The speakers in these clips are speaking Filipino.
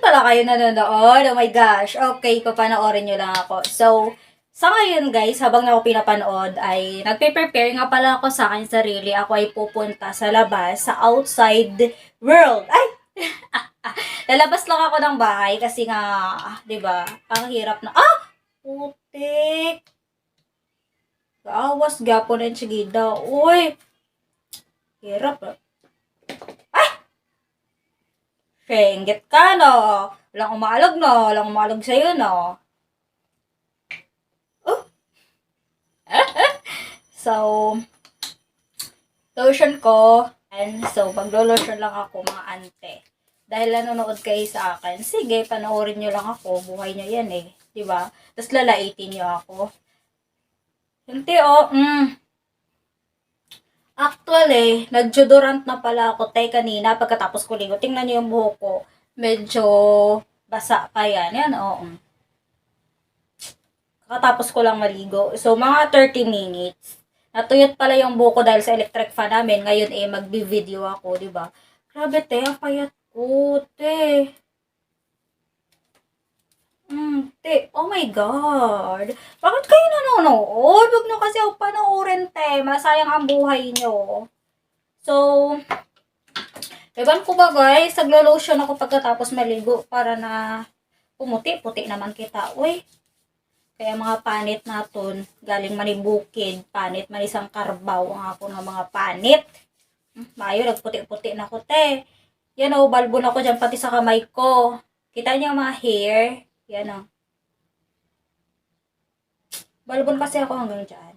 pala kayo nanonood. Oh my gosh. Okay, papanoorin nyo lang ako. So, sa ngayon guys, habang ako pinapanood ay nagpe-prepare nga pala ako sa akin sarili. Ako ay pupunta sa labas, sa outside world. Ay! Lalabas lang ako ng bahay kasi nga, 'di ba? Ang hirap na. Putik. Gaawas gapon ang sigida. Uy, hirap. Sengget ka, no? Walang umalog, no? Walang umalog sa'yo, no? Oh. So, lotion ko. And so, maglo-lotion lang ako, mga ante. Dahil nanonood kayo sa akin, sige, panoorin nyo lang ako. Buhay nyo yan eh. Diba? Tapos lalaitin nyo ako. Hindi, Actually, nag-deodorant na pala ako kanina pagkatapos ko ligo. Tingnan niyo yung buhok ko. Medyo basa pa yan. Yan, oo. Kakatapos ko lang maligo. So, mga 30 minutes. Natuyot pala yung buhok ko dahil sa electric fan namin. Ngayon magbi-video ako, di ba? Grabe, te. Ang payat ko, te. Te. Oh my God. Bakit kayo nanonood? Huwag nyo kasi ako panoorin, te. Masayang ang buhay nyo. So, ewan ko ba guys, naglo-lotion ako pagkatapos maligo para na pumuti-puti naman kita. Uy, kaya mga panit naton, galing manibukid, panit man isang karbaw ang ako ng mga panit. Mayo, nagputi-puti na ko, te. Yan o, balbo na ko dyan pati sa kamay ko. Kita niyo ang mga hair? Yan o. Balbon kasi ako hanggang dyan.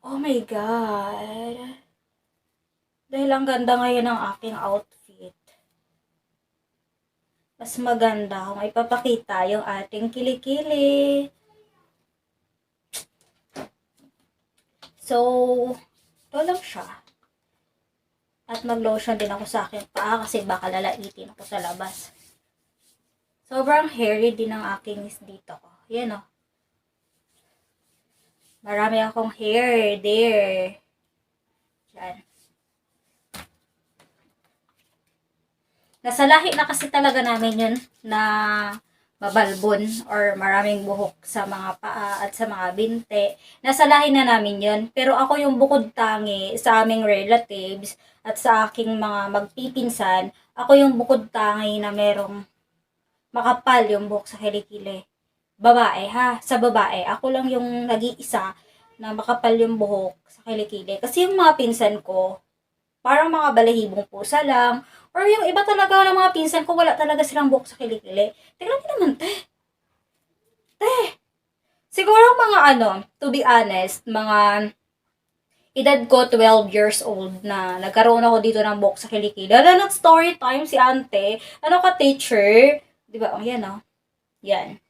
Oh my God. Dahil ang ganda ngayon ng aking outfit. Mas maganda kung ipapakita yung ating kilikili. So, ito lang siya. At mag-lotion din ako sa akin paa kasi baka lalaitin ako sa labas. Sobrang hairy din ang aking is dito ko. Yan o. Marami akong hair there. Yan. Nasa lahi na kasi talaga namin yun na mabalbon or maraming buhok sa mga paa at sa mga binte. Nasa lahi na namin yun. Pero ako yung bukod tangi sa aming relatives at sa aking mga magpipinsan, ako yung bukod tangi na merong makapal yung buhok sa kilikili. Babae ha, sa babae. Ako lang yung nag-iisa na makapal yung buhok sa kilikili. Kasi yung mga pinsan ko, parang mga balahibong pusa lang. Or yung iba talaga ng mga pinsan ko, wala talaga silang buhok sa kilikili. Tingnan mo naman, te. Siguro mga to be honest, mga edad ko 12 years old na nagkaroon ako dito ng buhok sa kilikili. Nag-story time si ante. Ka-teacher? Diba? Yan. Yan.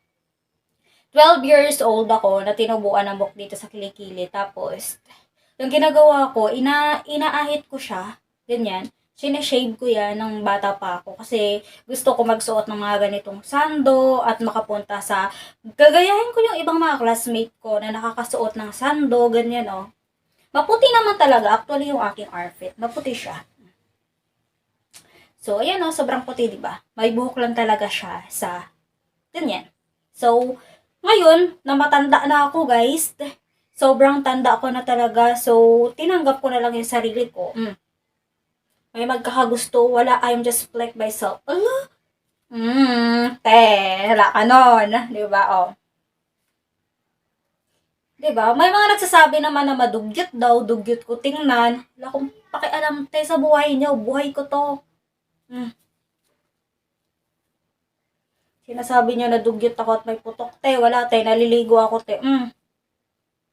12 years old ako na tinubuan ng buhok dito sa kilikili. Tapos, yung ginagawa ko, inaahit ko siya. Ganyan. Sinashave ko yan ng bata pa ako. Kasi gusto ko magsuot ng mga ganitong sando at makapunta sa... Gagayahin ko yung ibang mga classmate ko na nakakasuot ng sando. Ganyan, Maputi naman talaga. Actually, yung aking outfit. Maputi siya. So, ayan sobrang puti, diba? May buhok lang talaga siya sa... Ganyan. So, ngayon, na matanda na ako, guys. Sobrang tanda ko na talaga. So, tinanggap ko na lang yung sarili ko. May magkakagusto. Wala, I'm just like myself. Wala ka nun. Diba, Diba? May mga nagsasabi naman na madugyot daw. Dugyot ko tingnan. Wala akong pakialam, sa buhay niyo. Buhay ko to. Sinasabi niyo na dugyot ako at may putok, wala, naliligo ako,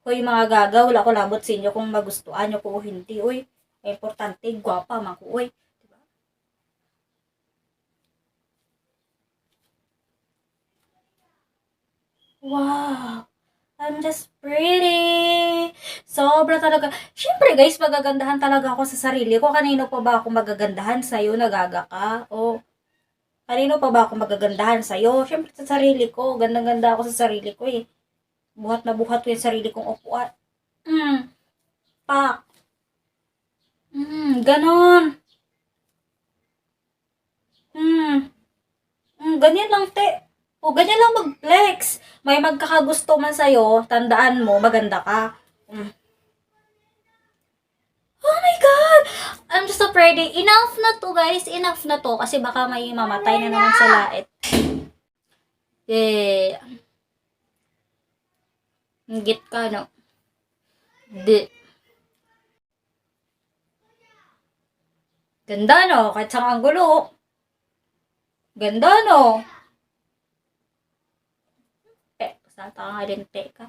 Hoy, mga gaga, wala ko labot sa inyo kung magustuhan nyo ko o hindi, uy. Importante, gwapa, man ko, uy. Diba? Wow! I'm just pretty! Sobra talaga. Siyempre, guys, magagandahan talaga ako sa sarili ko. Kanino pa ba ako magagandahan sa'yo? Nagaga ka? Kanino pa ba ako magagandahan sa'yo? Siyempre sa sarili ko. Gandang-ganda ako sa sarili ko eh. Buhat na buhat ko yung sarili kong upuan. Pak. Ganon. ganyan lang, te. O, ganyan lang mag-flex. May magkakagusto man sa'yo, tandaan mo, maganda ka. Mm. Oh my God! I'm just so pretty. Enough na to, guys. Enough na to. Kasi baka may mamatay na naman sa lait. Eh, Git ka, no? Di. Ganda, no? Kahit saan ang gulo. Ganda, no? Basta ka nga din, te ka.